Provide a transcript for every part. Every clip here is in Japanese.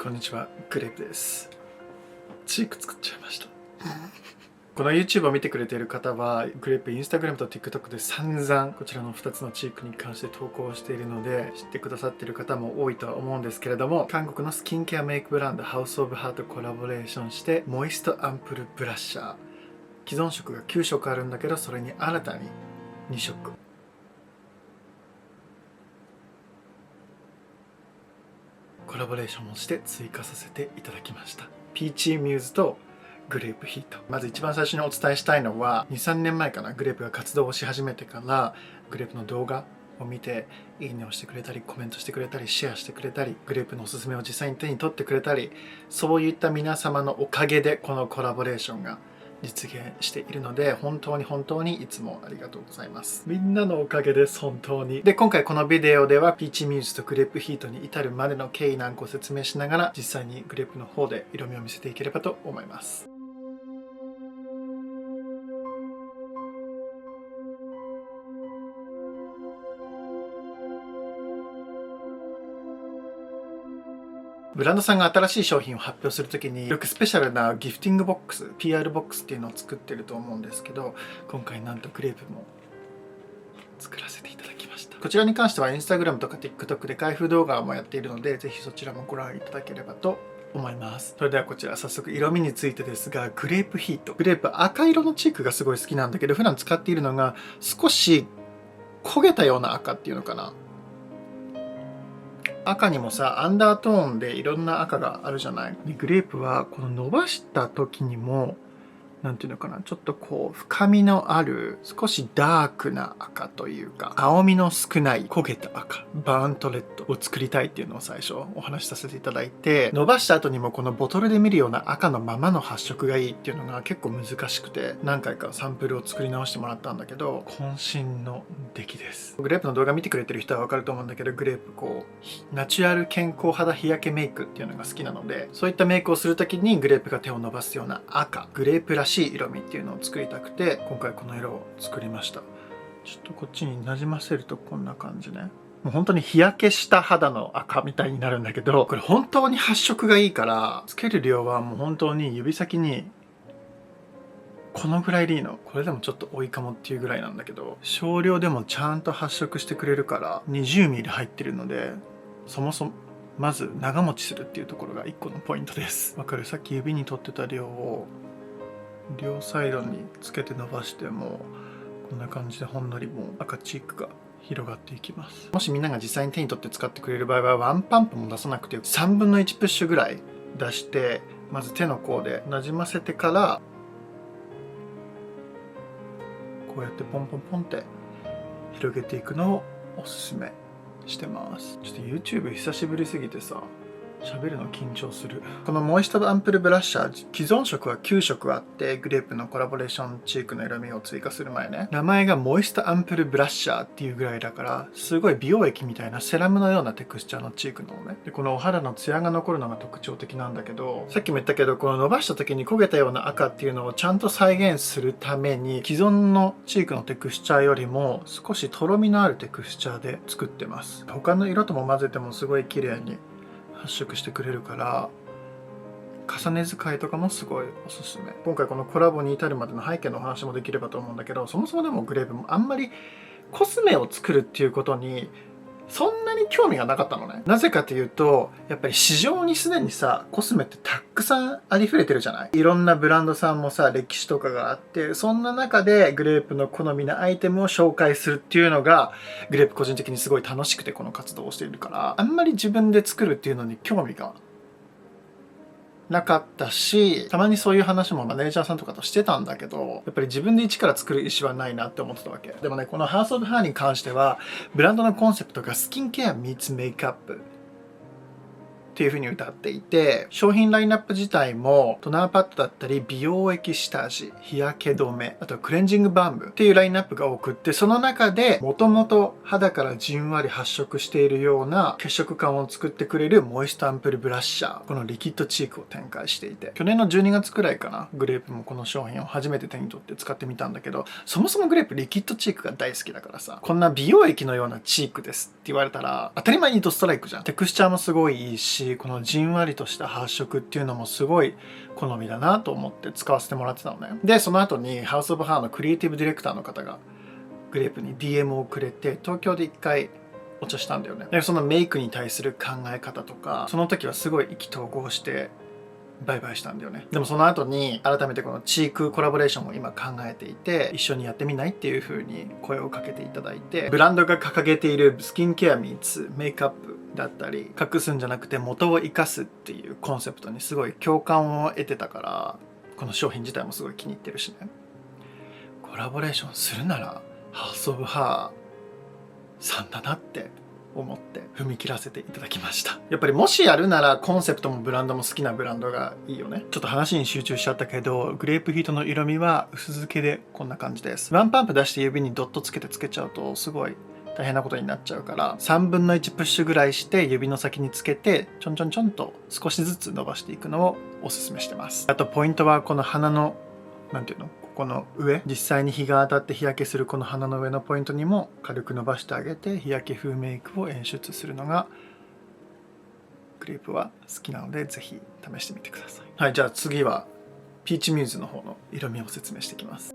こんにちは、グレープです。チーク作っちゃいました。この YouTube を見てくれている方は、グレープ Instagram と TikTok で散々こちらの2つのチークに関して投稿しているので、知ってくださっている方も多いとは思うんですけれども、韓国のスキンケアメイクブランド House of Heart とコラボレーションして、モイストアンプルブラッシャー。既存色が9色あるんだけど、それに新たに2色。コラボレーションをして追加させていただきました。ピーチミューズとグレープヒート。まず一番最初にお伝えしたいのは、2、3年前かな、グレープが活動をし始めてから、グレープの動画を見て、いいねをしてくれたり、コメントしてくれたり、シェアしてくれたり、グレープのおすすめを実際に手に取ってくれたり、そういった皆様のおかげで、このコラボレーションが実現しているので、本当にいつもありがとうございます。みんなのおかげです、本当に。で、今回このビデオではピーチミューズとグレープヒートに至るまでの経緯なんかを説明しながら、実際にグレープの方で色味を見せていければと思います。ブランドさんが新しい商品を発表するときによくスペシャルなギフティングボックス、PR ボックスっていうのを作ってると思うんですけど、今回なんとグレープも作らせていただきました。こちらに関しては Instagram とか TikTok で開封動画もやっているので、ぜひそちらもご覧いただければと思います。それではこちら早速色味についてですが、グレープヒート。グレープ赤色のチークがすごい好きなんだけど、普段使っているのが少し焦げたような赤っていうのかな。赤にもさ、アンダートーンでいろんな赤があるじゃない。グレープはこの伸ばした時にも、なんていうのかな、ちょっとこう深みのある少しダークな赤というか、青みの少ない焦げた赤、バーントレッドを作りたいっていうのを最初お話しさせていただいて、伸ばした後にもこのボトルで見るような赤のままの発色がいいっていうのが結構難しくて、何回かサンプルを作り直してもらったんだけど、渾身の出来です。グレープの動画見てくれてる人はわかると思うんだけど、グレープこうナチュラル健康肌日焼けメイクっていうのが好きなので、そういったメイクをするときにグレープが手を伸ばすような赤、グレープらしい色味っていうのを作りたくて、今回この色を作りました。ちょっとこっちになじませるとこんな感じね。もう本当に日焼けした肌の赤みたいになるんだけど、これ本当に発色がいいから、つける量はもう本当に指先にこのぐらいでいいの。これでもちょっと多いかもっていうぐらいなんだけど、少量でもちゃんと発色してくれるから、20ミリ入ってるので、そもそもまず長持ちするっていうところが1個のポイントです。わかる？さっき指に取ってた量を両サイドにつけて伸ばしても、こんな感じでほんのりもう赤チークが広がっていきます。もしみんなが実際に手に取って使ってくれる場合は、ワンパンプも出さなくて3分の1プッシュぐらい出して、まず手の甲でなじませてから、こうやってポンポンポンって広げていくのをおすすめしてます。ちょっと YouTube 久しぶりすぎてさ、喋るの緊張する。このモイストアンプルブラッシャー、既存色は9色あって、グレープのコラボレーションチークの色味を追加する前ね、名前がモイストアンプルブラッシャーっていうぐらいだから、すごい美容液みたいなセラムのようなテクスチャーのチークなのね。で、このお肌のツヤが残るのが特徴的なんだけど、さっきも言ったけど、この伸ばした時に焦げたような赤っていうのをちゃんと再現するために、既存のチークのテクスチャーよりも少しとろみのあるテクスチャーで作ってます。他の色とも混ぜてもすごい綺麗に発色してくれるから、重ね使いとかもすごいおすすめ。今回このコラボに至るまでの背景のお話もできればと思うんだけど、そもそもでもグレープもあんまりコスメを作るっていうことにそんなに興味がなかったのね。なぜかというと、やっぱり市場にすでにさ、コスメってたくさんありふれてるじゃない。いろんなブランドさんもさ、歴史とかがあって、そんな中でグレープの好みなアイテムを紹介するっていうのが、グレープ個人的にすごい楽しくてこの活動をしているから、あんまり自分で作るっていうのに興味がなかったし、たまにそういう話もマネージャーさんとかとしてたんだけど、やっぱり自分で一から作る意思はないなって思ってたわけ。でもね、このハウスオブハーに関しては、ブランドのコンセプトがスキンケア meets メイクアップっていう風に歌っていて、商品ラインナップ自体もトナーパッドだったり美容液下地、日焼け止め、あとクレンジングバームっていうラインナップが多くって、その中でもともと肌からじんわり発色しているような血色感を作ってくれるモイストアンプルブラッシャー、このリキッドチークを展開していて、去年の12月くらいかな、グレープもこの商品を初めて手に取って使ってみたんだけど、そもそもグレープリキッドチークが大好きだからさ、こんな美容液のようなチークですって言われたら当たり前にドストライクじゃん。テクスチャーもすごいいいし、し、このじんわりとした発色っていうのもすごい好みだなと思って使わせてもらってたのね。でその後にハウス・オブ・ハーのクリエイティブディレクターの方がグレープに DM をくれて、東京で1回お茶したんだよね。でそのメイクに対する考え方とか、その時はすごい意気投合してバイバイしたんだよね。でもその後に改めてこのチークコラボレーションを今考えていて、一緒にやってみないっていう風に声をかけていただいて、ブランドが掲げているスキンケアミーツメイクアップだったり、隠すんじゃなくて元を生かすっていうコンセプトにすごい共感を得てたから、この商品自体もすごい気に入ってるしね。コラボレーションするならハウス・オブ・ハーさんだなって思って踏み切らせていただきました。やっぱりもしやるならコンセプトもブランドも好きなブランドがいいよね。ちょっと話に集中しちゃったけど、グレープヒートの色味は薄付けでこんな感じです。ワンパンプ出して指にドットつけてつけちゃうとすごい大変なことになっちゃうから、3分の1プッシュぐらいして指の先につけてちょんちょんちょんと少しずつ伸ばしていくのをおすすめしてます。あとポイントはこの鼻のなんていうの、この上、実際に日が当たって日焼けするこの鼻の上のポイントにも軽く伸ばしてあげて、日焼け風メイクを演出するのがグレープは好きなので、ぜひ試してみてください。はい、じゃあ次はピーチミューズの方の色味を説明していきます。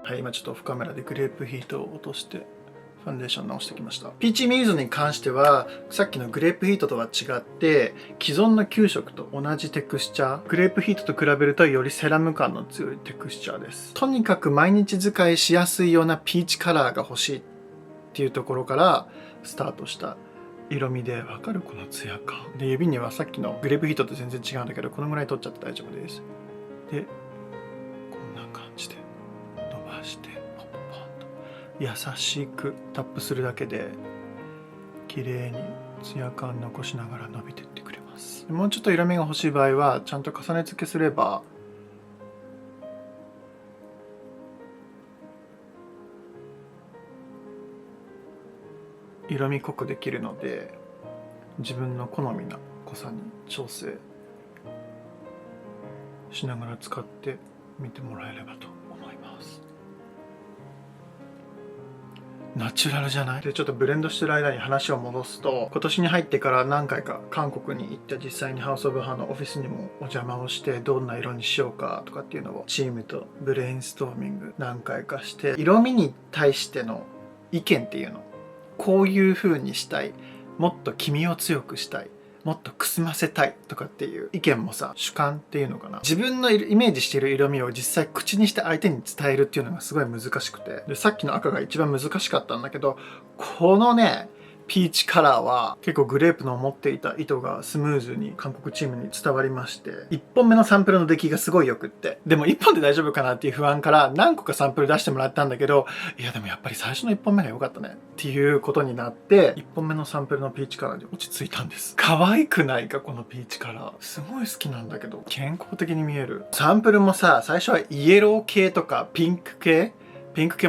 はい、今ちょっとオフカメラでグレープヒートを落としてファンデーション直してきました。ピーチミューズに関してはさっきのグレープヒートとは違って、既存の9色と同じテクスチャー、グレープヒートと比べるとよりセラム感の強いテクスチャーです。とにかく毎日使いしやすいようなピーチカラーが欲しいっていうところからスタートした色味で、わかるこのツヤ感で、指にはさっきのグレープヒートと全然違うんだけど、このぐらい取っちゃって大丈夫です。でこんな感じで伸ばしてポンポンポンと優しくタップするだけで綺麗にツヤ感残しながら伸びてってくれます。もうちょっと色味が欲しい場合はちゃんと重ね付けすれば色味濃くできるので、自分の好みな濃さに調整しながら使ってみてもらえればと思います。ナチュラルじゃない？でちょっとブレンドしてる間に話を戻すと、今年に入ってから何回か韓国に行って、実際にハウス・オブ・ハーのオフィスにもお邪魔をして、どんな色にしようかとかっていうのをチームとブレインストーミング何回かして、色味に対しての意見っていうの、こういう風にしたい、もっと黄身を強くしたい、もっとくすませたいとかっていう意見もさ、主観っていうのかな、自分のイメージしている色味を実際口にして相手に伝えるっていうのがすごい難しくて、でさっきの赤が一番難しかったんだけど、このねピーチカラーは結構グレープの持っていた意図がスムーズに韓国チームに伝わりまして、1本目のサンプルの出来がすごいよくって、でも1本で大丈夫かなっていう不安から何個かサンプル出してもらったんだけど、いやでもやっぱり最初の1本目が良かったねっていうことになって、1本目のサンプルのピーチカラーに落ち着いたんです。可愛くないかこのピーチカラー、すごい好きなんだけど健康的に見える。サンプルもさ、最初はイエロー系とかピンク系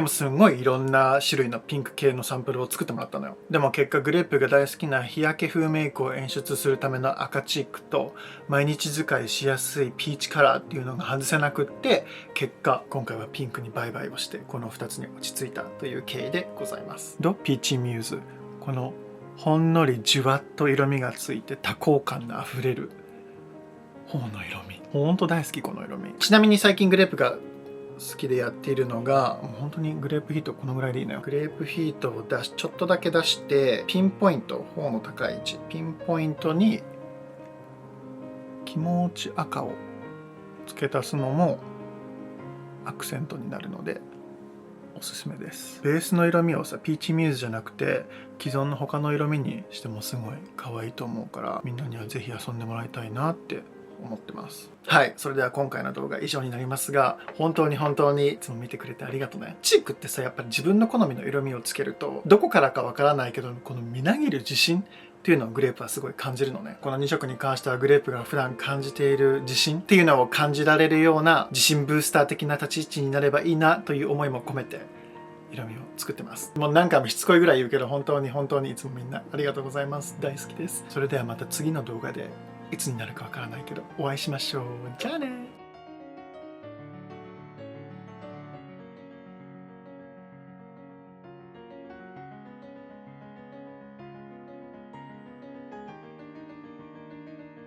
もすんごいいろんな種類のピンク系のサンプルを作ってもらったのよ。でも結果グレープが大好きな日焼け風メイクを演出するための赤チークと、毎日使いしやすいピーチカラーっていうのが外せなくって、結果今回はピンクにバイバイをして、この2つに落ち着いたという経緯でございます。ピーチミューズ、このほんのりじゅわっと色味がついて多幸感のあふれる方の色味、ほんと大好きこの色味。ちなみに最近グレープが好きでやっているのが、もう本当にグレープヒートこのぐらいでいいのよ。グレープヒートをちょっとだけ出して、ピンポイント、頬の高い位置、ピンポイントに気持ち赤を付け足すのもアクセントになるのでおすすめです。ベースの色味をさ、ピーチミューズじゃなくて既存の他の色味にしてもすごい可愛いと思うから、みんなにはぜひ遊んでもらいたいなって思ってます。はい、それでは今回の動画以上になりますが、本当にいつも見てくれてありがとうね。チークってさ、やっぱり自分の好みの色味をつけると、どこからかわからないけどこのみなぎる自信っていうのをグレープはすごい感じるのね。この2色に関してはグレープが普段感じている自信っていうのを感じられるような自信ブースター的な立ち位置になればいいなという思いも込めて色味を作ってます。もう何回もしつこいぐらい言うけど、本当にいつもみんなありがとうございます。大好きです。それではまた次の動画でいつになるかわからないけどお会いしましょう。じゃあね。